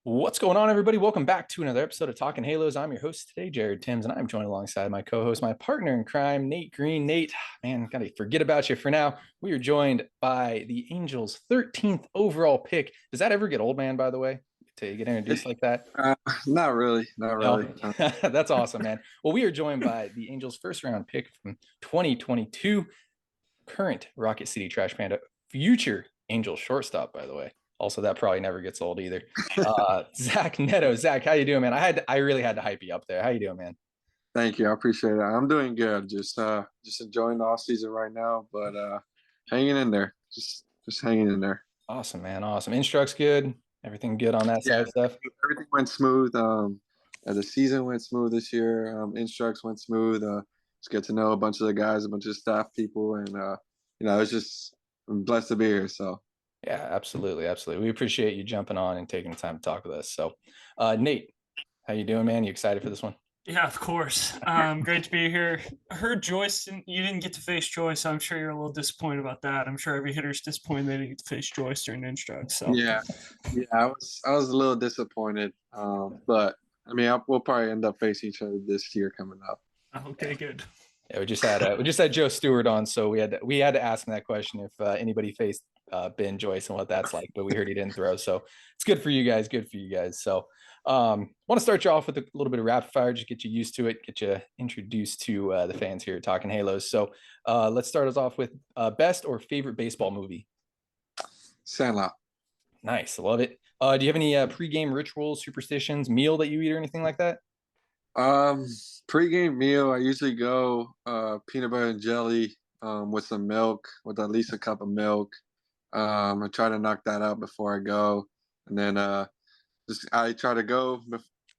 What's going on, everybody? Welcome back to another episode of Talking Halos. I'm your host today, Jared Timms, and I'm joined alongside my co-host, my partner in crime, Nate Green. Nate, man, gotta forget about you for now. We are joined by the Angels' 13th overall pick. Does that ever get old, man, by the way, to get introduced like that? Uh, Not really, not No, really. that's awesome, man. Well, we are joined by the Angels' first round pick from 2022, current Rocket City Trash Panda, future Angels shortstop, by the way. Also, that probably never gets old either. Zach Neto. Zach, how you doing, man? I really had to hype you up there. How you doing, man? Thank you, I appreciate it. I'm doing good. Just enjoying the off season right now, but hanging in there. Just hanging in there. Awesome, man. Awesome. Instructs good. Everything good on that Yeah, side of stuff. everything went smooth. The season went smooth this year. Instructs went smooth. Just get to know a bunch of the guys, a bunch of staff people, and it's just I'm blessed to be here. So Yeah, absolutely, absolutely. We appreciate you jumping on and taking the time to talk with us. So, Nate, how you doing, man? You excited for this one? Yeah, of course. Great to be here. I heard Joyce, you didn't get to face Joyce. So I'm sure you're a little disappointed about that. I'm sure every hitter's disappointed they didn't get to face Joyce during instruct. So yeah, yeah, I was a little disappointed, but I mean, we'll probably end up facing each other this year coming up. okay, good. Yeah, we just had Joe Stewart on, so we had to ask him that question if anybody faced Ben Joyce and what that's like. But we heard he didn't throw, so it's good for you guys. Good for you guys. So, want to start you off with a little bit of rapid fire, just get you used to it, get you introduced to the fans here talking Halos. So, let's start us off with best or favorite baseball movie. Sandlot. Nice, I love it. Do you have any pregame rituals, superstitions, meal that you eat or anything like that? Um, Pre-game meal, I usually go peanut butter and jelly with some milk, with at least a cup of milk. I try to knock that out before I go, and then just I try to go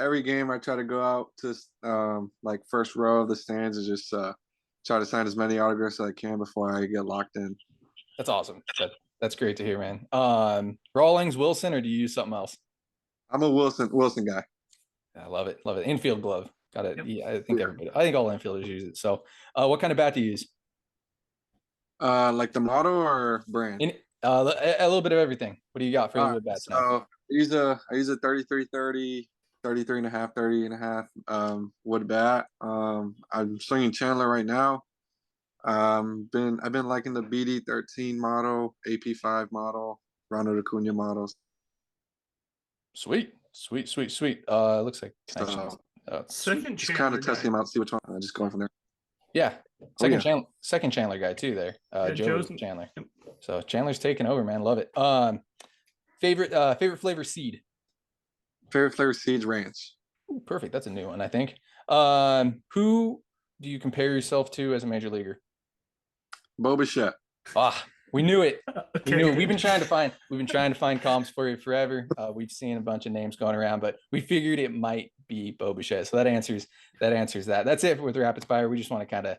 every game. I try to go out to like first row of the stands and just try to sign as many autographs as I can before I get locked in. That's awesome. That's great to hear, man. Rawlings, Wilson, or do you use something else? I'm a Wilson guy. I love it. Love it. Infield glove. Got it. Yep. Yeah, I think Yeah. I think all infielders use it. So, what kind of bat do you use? Like the motto or brand? In a little bit of everything. What do you got for All the right, wood bats now? so I use a 3330, 33 and a half, 30 and a half wood bat. I'm swinging Chandler right now. I've been liking the BD13 model, AP5 model, Ronald Acuna models. Sweet, sweet, sweet, sweet. Looks like can I change? So Sweet. Second just kind Chandler of guy. testing them out, see which one. Just going from there. Yeah. Oh yeah. Second Chandler guy too there. Yeah, Joe Joe's. Chandler. So Chandler's taking over, man. Love it. Favorite flavor seed. Favorite flavor Siege Ranch. Ooh, perfect. That's a new one, I think. Who do you compare yourself to as a major leaguer? Bo Bichette. Ah, we knew it. We Okay, knew it. good. We've been trying to find comps for you forever. We've seen a bunch of names going around, but we figured it might be Bo Bichette. So that answers that. That's it with rapid fire. We just want to kind of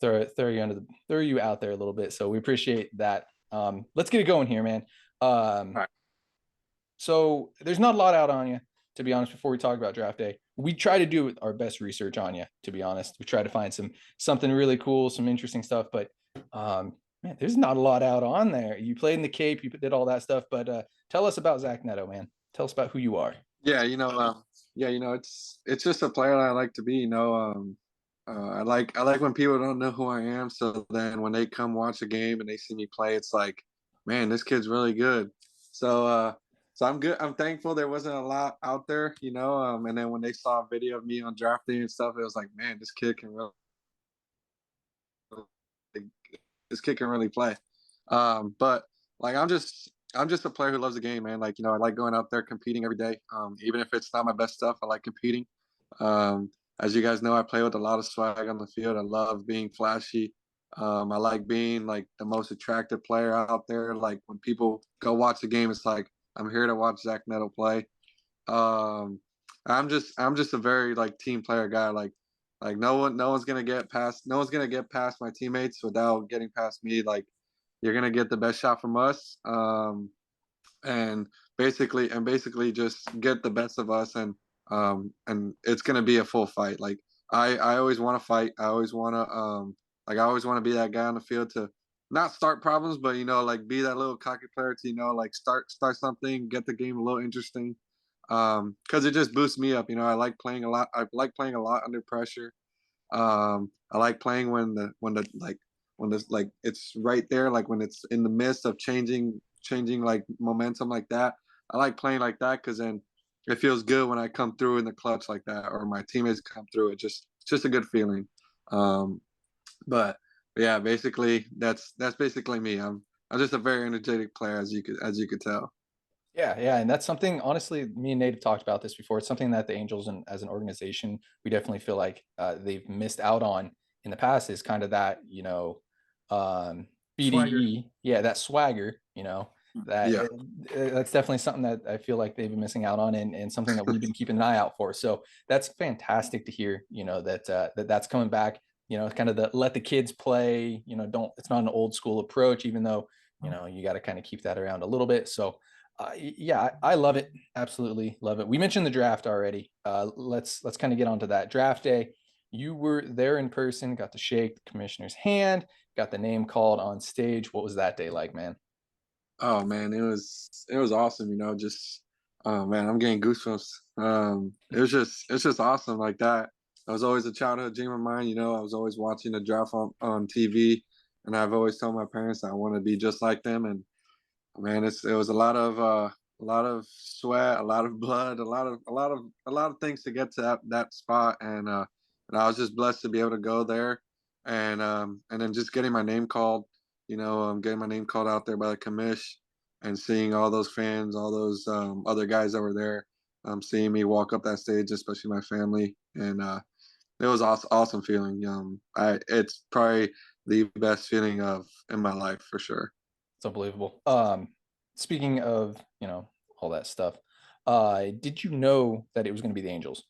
throw you out there a little bit. So we appreciate that. Let's get it going here, man. All right. So there's not a lot out on you, to be honest. Before we talk about draft day, we try to do our best research on you. To be honest, we try to find something really cool, some interesting stuff, but man, there's not a lot out on there. You played in the Cape, you did all that stuff, but tell us about Zach Neto, man. Tell us about who you are. Yeah, it's just a player that I like to be. I like when people don't know who I am. So then when they come watch a game and they see me play, it's like, man, this kid's really good. So so I'm good. I'm thankful there wasn't a lot out there, and then when they saw a video of me on draft day and stuff, it was like, man, this kid can really play. But like I'm just a player who loves the game, man. Like, I like going out there competing every day. Even if it's not my best stuff, I like competing. As you guys know, I play with a lot of swag on the field. I love being flashy. I like being like the most attractive player out there. Like when people go watch the game, it's like I'm here to watch Zach Neto play. Um, I'm just a very like team player guy. Like no one's gonna get past my teammates without getting past me. Like you're gonna get the best shot from us. And basically just get the best of us, and it's gonna be a full fight. Like I always want to fight. I always want to be that guy on the field to not start problems, but like be that little cocky player to like start something, get the game a little interesting. because it just boosts me up. You know, I like playing a lot. I like playing a lot under pressure. I like playing when the like it's right there, like when it's in the midst of changing like momentum like that. I like playing like that because then it feels good when I come through in the clutch like that, or my teammates come through. It's just a good feeling. Um, but yeah, basically that's basically me. I'm just a very energetic player, as you could tell. Yeah, yeah, and that's something. Honestly, me and Nate have talked about this before. It's something that the Angels, and as an organization, we definitely feel like they've missed out on in the past. Is kind of that, Swagger. BDE, yeah, that swagger. Yeah, That's definitely something that I feel like they've been missing out on, and something that we've been keeping an eye out for. So that's fantastic to hear. That's coming back. Kind of the let the kids play. Don't. It's not an old school approach, even though you got to kind of keep that around a little bit. So yeah, I love it. Absolutely love it. We mentioned the draft already. Let's kind of get onto that draft day. You were there in person, got to shake the commissioner's hand, got the name called on stage. What was that day like, man? oh man, it was awesome. You know, just oh man, I'm getting goosebumps. It's just awesome like that. It was always a childhood dream of mine. You know, I was always watching the draft on TV, and I've always told my parents I want to be just like them. And man, it was a lot of sweat, a lot of blood, a lot of things to get to that spot, and I was just blessed to be able to go there, and then just getting my name called, getting my name called out there by the commish, and seeing all those fans, all those other guys that were there, seeing me walk up that stage, especially my family, and it was awesome, awesome feeling. It's probably the best feeling of in my life for sure. It's unbelievable. Speaking of, all that stuff, did you know that it was going to be the Angels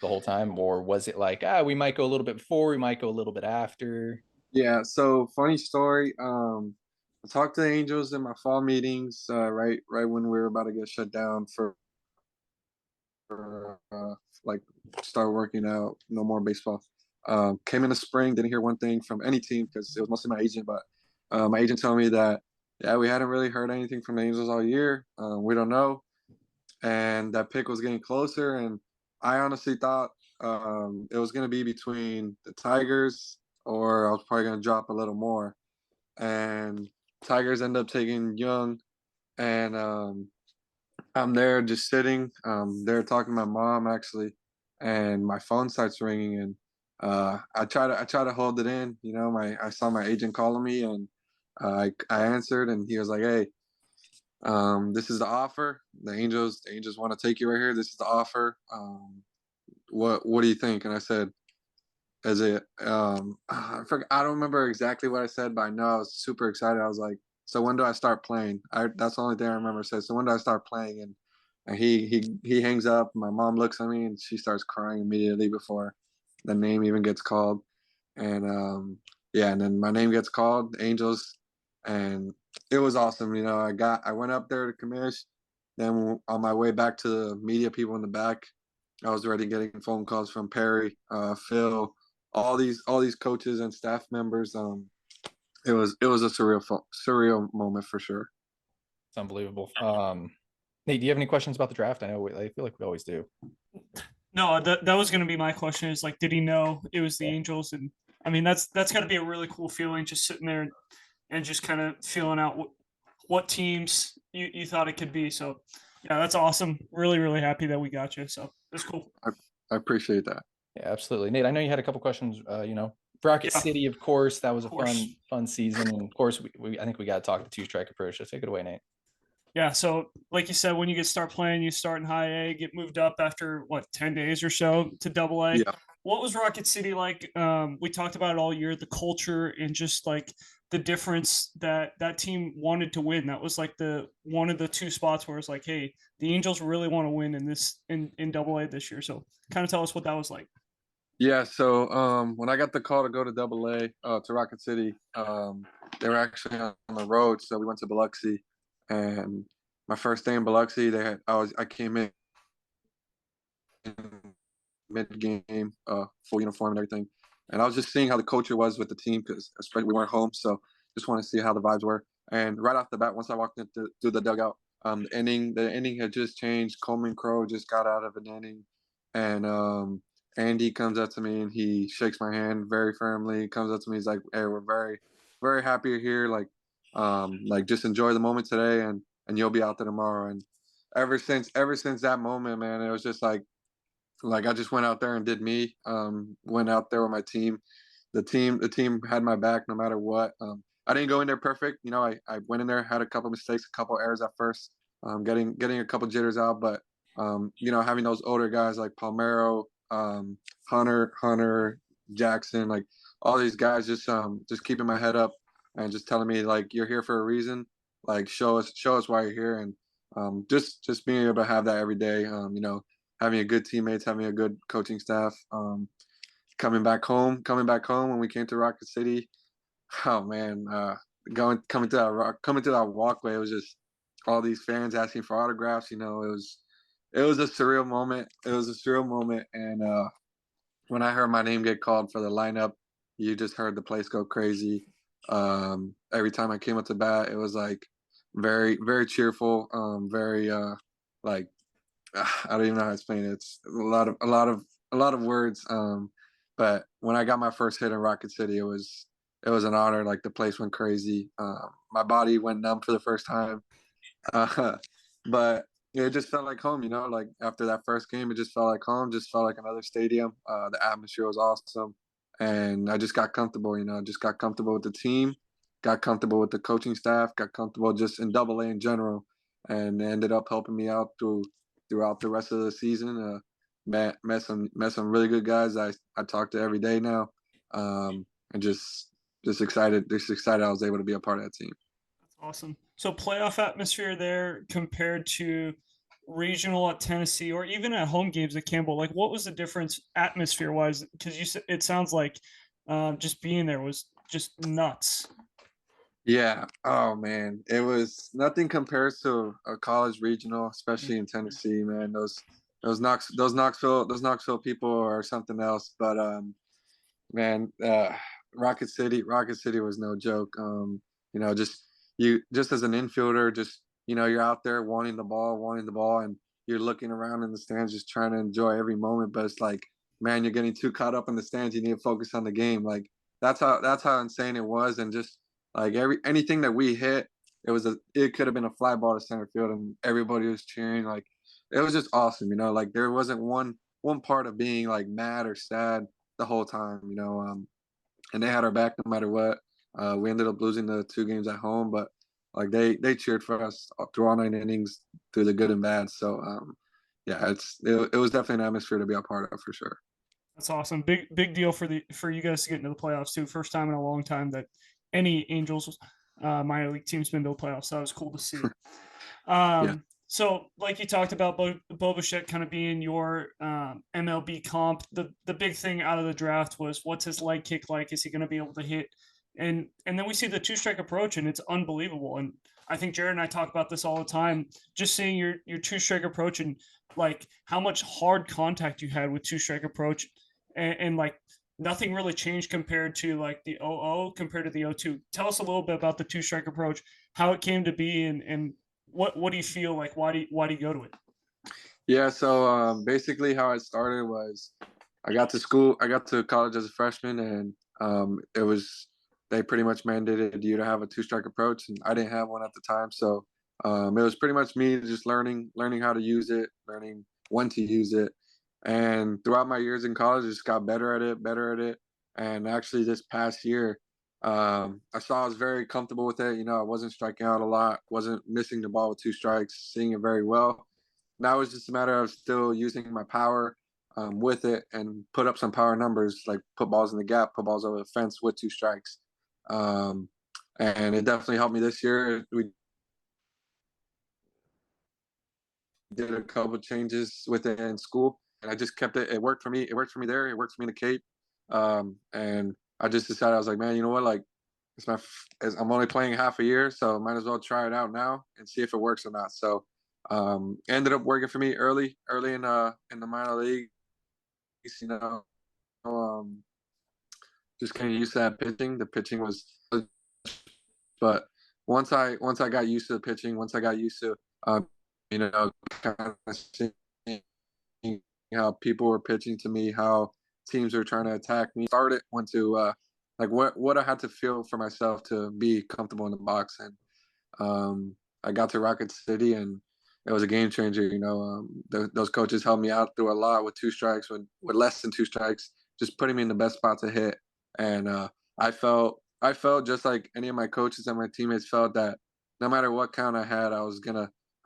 the whole time, or was it like, we might go a little bit before, we might go a little bit after? Yeah, so funny story. I talked to the Angels in my fall meetings, right when we were about to get shut down for like start working out, no more baseball. Came in the spring, didn't hear one thing from any team because it was mostly my agent, but my agent told me that yeah, we hadn't really heard anything from the Angels all year. We don't know, and that pick was getting closer, and I honestly thought it was going to be between the Tigers, or I was probably going to drop a little more, and Tigers end up taking Young, and I'm there just sitting, there talking to my mom actually, and my phone starts ringing, and I try to hold it in, I saw my agent calling me, and I answered, and he was like, "Hey, this is the offer. The Angels want to take you right here. This is the offer. What do you think?" And I said, "As it, I don't remember exactly what I said, but I know I was super excited. I was like, so when do I start playing?" That's the only thing I remember. Said, so when do I start playing? And he hangs up. My mom looks at me and she starts crying immediately before the name even gets called. And yeah, and then my name gets called, Angels, and it was awesome. I went up there to commish. Then on my way back to the media people in the back, I was already getting phone calls from Perry, Phil, all these coaches and staff members. It was a surreal moment for sure. It's unbelievable. Nate, do you have any questions about the draft? I feel like we always do. No, that was going to be my question. Is like, did he know it was the Angels? And I mean, that's got to be a really cool feeling, just sitting there and just kind of feeling out what teams you thought it could be. So yeah, that's awesome. Really, really happy that we got you. So that's cool. I appreciate that. Yeah, absolutely. Nate, I know you had a couple questions. Rocket Yeah, City, of course, that was of a course. fun season, and of course, I think we got to talk the two-strike approach. So take it away, Nate. Yeah, so like you said, when you start playing, you start in high A, get moved up after what 10 days or so to double A. Yeah. What was Rocket City like? We talked about it all year, the culture and just like the difference that team wanted to win. That was like the one of the two spots where it's like, hey, the Angels really want to win in double A this year. So kind of tell us what that was like. Yeah, so when I got the call to go to Double A, to Rocket City, they were actually on the road, so we went to Biloxi, and my first day in Biloxi, I came in mid game, full uniform and everything, and I was just seeing how the culture was with the team because especially we weren't home, so just want to see how the vibes were. And right off the bat, once I walked through the dugout, The inning had just changed. Coleman Crow just got out of an inning, and Andy comes up to me and he shakes my hand very firmly. Comes up to me, he's like, "Hey, we're very, very happy you're here. Like just enjoy the moment today, and you'll be out there tomorrow." And ever since that moment, man, it was just like I just went out there and did me. Went out there with my team. The team had my back no matter what. I didn't go in there perfect. I went in there, had a couple mistakes, a couple errors at first, getting a couple jitters out. But having those older guys like Palmero, Hunter, Jackson, like all these guys, just keeping my head up and just telling me like you're here for a reason. Like show us why you're here, and just being able to have that every day. Having a good teammates, having a good coaching staff. Coming back home when we came to Rocket City. Oh man, coming to that walkway, it was just all these fans asking for autographs. It was a surreal moment. It was a surreal moment, and when I heard my name get called for the lineup, you just heard the place go crazy. Every time I came up to bat, it was like very, very cheerful. Very like I don't even know how to explain it. It's a lot of words. But when I got my first hit in Rocket City, it was an honor. Like the place went crazy. My body went numb for the first time. Uh, but it just felt like home. Like after that first game, it just felt like home. Just felt like another stadium. The atmosphere was awesome, and I just got comfortable. Just got comfortable with the team, got comfortable with the coaching staff, got comfortable just in Double A in general, and ended up helping me out throughout the rest of the season. Met some really good guys I talk to every day now, and just excited I was able to be a part of that team. That's awesome. So playoff atmosphere there compared to regional at Tennessee or even at home games at Campbell. Like, what was the difference atmosphere wise? Because it sounds like just being there was just nuts. Yeah. Oh man, it was nothing compares to a college regional, especially in Tennessee. Man, those Knoxville people are something else. But man, Rocket City was no joke. Just as an infielder, you're out there wanting the ball, and you're looking around in the stands, just trying to enjoy every moment. But it's like, man, you're getting too caught up in the stands. You need to focus on the game. Like that's how insane it was, and just like anything that we hit, it could have been a fly ball to center field, and everybody was cheering. Like it was just awesome. Like there wasn't one part of being like mad or sad the whole time. And they had our back no matter what. We ended up losing the two games at home, but like they cheered for us through all 9 innings, through the good and bad. So yeah, it was definitely an atmosphere to be a part of for sure. That's awesome. Big deal for you guys to get into the playoffs too. First time in a long time that any Angels minor league team's been to the playoffs. So that was cool to see. Yeah. So, like you talked about, Bo Bichette kind of being your MLB comp. The big thing out of the draft was what's his leg kick like? Is he going to be able to hit? And then we see the two strike approach, and it's unbelievable. And I think Jared and I talk about this all the time. Just seeing your two strike approach and like how much hard contact you had with two strike approach, and like nothing really changed compared to like the 0-0 compared to the 0-2. Tell us a little bit about the two strike approach, how it came to be, and what do you feel like? Why do you go to it? Yeah. So basically, how it started was I got to college as a freshman, and they pretty much mandated you to have a two strike approach, and I didn't have one at the time. So it was pretty much me just learning how to use it, learning when to use it, and throughout my years in college, I just got better at it. And actually, this past year, I saw I was very comfortable with it. I wasn't striking out a lot, wasn't missing the ball with two strikes, seeing it very well. Now it's just a matter of still using my power with it and put up some power numbers, like put balls in the gap, put balls over the fence with two strikes. Um, and it definitely helped me this year. We did a couple changes with it in school, and I just kept it. It worked for me. It worked for me there. It worked for me in the Cape. And I just decided, I was like, man, you know what? Like, I'm only playing half a year, so might as well try it out now and see if it works or not. So ended up working for me early in the minor leagues. You know, um, just getting used to that pitching. The pitching was, but once I got used to the pitching, once I got used to You know, kind of seeing how people were pitching to me, how teams were trying to attack me. Started went to like what I had to feel for myself to be comfortable in the box, and I got to Rocket City, and it was a game changer. You know, those coaches helped me out through a lot with two strikes, with less than two strikes, just putting me in the best spot to hit. And I felt just like any of my coaches and my teammates felt that no matter what count I had, I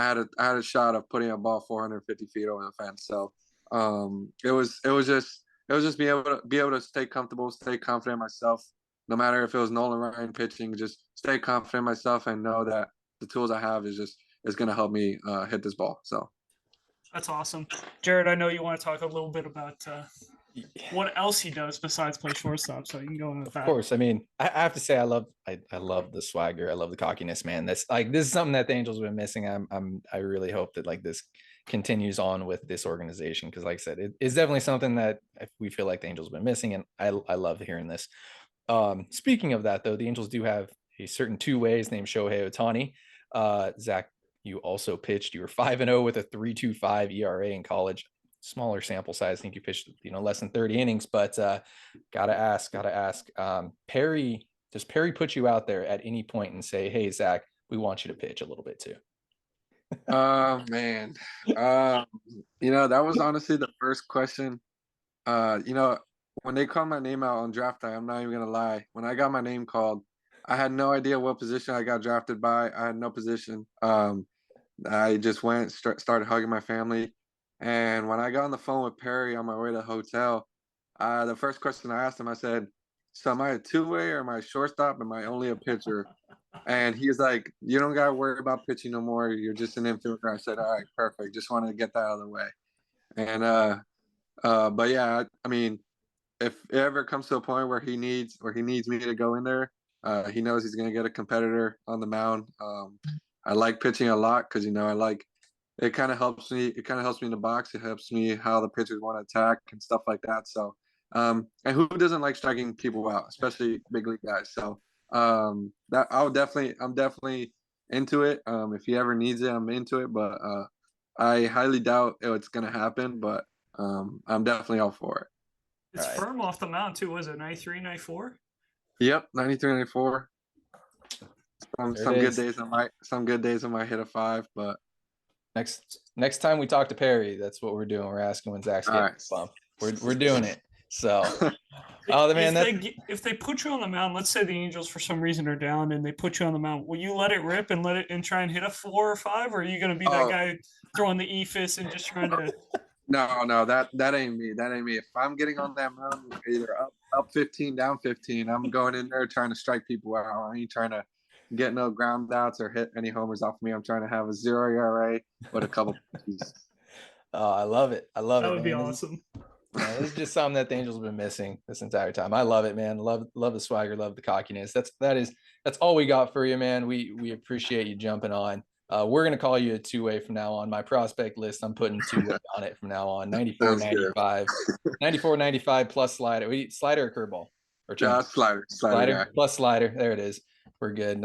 had a shot of putting a ball 450 feet over the fence. So it was just be able to stay comfortable, stay confident in myself. No matter if it was Nolan Ryan pitching, just stay confident in myself and know that the tools I have is going to help me hit this ball. So That's awesome, Jared. I know you want to talk a little bit about what else he does besides play shortstop, so you can go on with that. Of course. I mean, I have to say, I love the swagger. I love the cockiness, man. This is something that the Angels have been missing. I really hope that like this continues on with this organization, because like I said, it's definitely something that we feel like the Angels have been missing, and I love hearing this. Speaking of that, though, the Angels do have a certain two ways named Shohei Ohtani. Zach, you also pitched. You were 5-0 with a 3.25 ERA in college. Smaller sample size. I think you pitched, less than 30 innings, but gotta ask. Perry, does Perry put you out there at any point and say, "Hey, Zach, we want you to pitch a little bit too"? Man, that was honestly the first question. When they called my name out on draft day, I'm not even gonna lie. When I got my name called, I had no idea what position I got drafted by. I had no position. I just went started hugging my family, and when I got on the phone with Perry on my way to the hotel, the first question I asked him, I said, "So am I a two-way or am I a shortstop? Am I only a pitcher?" And he's like, "You don't gotta worry about pitching no more. You're just an infielder." I said, "All right, perfect. Just wanted to get that out of the way." And but yeah, I mean, if it ever comes to a point where he needs me to go in there, he knows he's gonna get a competitor on the mound. I like pitching a lot because I like it. Kind of helps me. It kind of helps me in the box. It helps me how the pitchers want to attack and stuff like that. So, and who doesn't like striking people out, especially big league guys? So, that I'm definitely into it. If he ever needs it, I'm into it. But I highly doubt it's gonna happen. But I'm definitely all for it. It's firm off the mound too. Was it 93, 94? Yep, 93, 94. Some good days I might hit a 5, but next time we talk to Perry, that's what we're doing. We're asking when Zach's getting bumped. We're doing it. So, if they put you on the mound, let's say the Angels for some reason are down and they put you on the mound, will you let it rip and try and hit a 4 or 5, or are you going to be that guy throwing the eephus and just trying to? No, that ain't me. That ain't me. If I'm getting on that mound, either up 15, down 15, I'm going in there trying to strike people out. I ain't trying to get no ground outs or hit any homers off me. I'm trying to have a 0 ERA with a couple pitches. Oh, I love it. That would be awesome. This is just something that the Angels have been missing this entire time. I love it, man. Love the swagger, love the cockiness. That's all we got for you, man. We appreciate you jumping on. We're gonna call you a two-way from now on. My prospect list, I'm putting two-way on it from now on. 94, 95, 94, 95 plus slider. Slider or curveball? Or slider plus slider. There it is. We're good.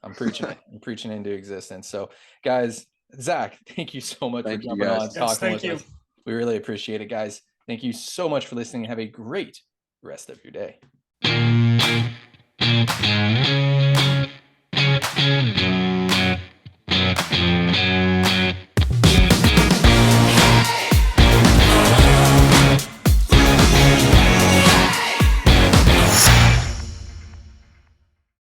I'm preaching it. I'm preaching into existence. So, guys, Zach, thank you so much for jumping on, talking with us. We really appreciate it, guys. Thank you so much for listening. Have a great rest of your day.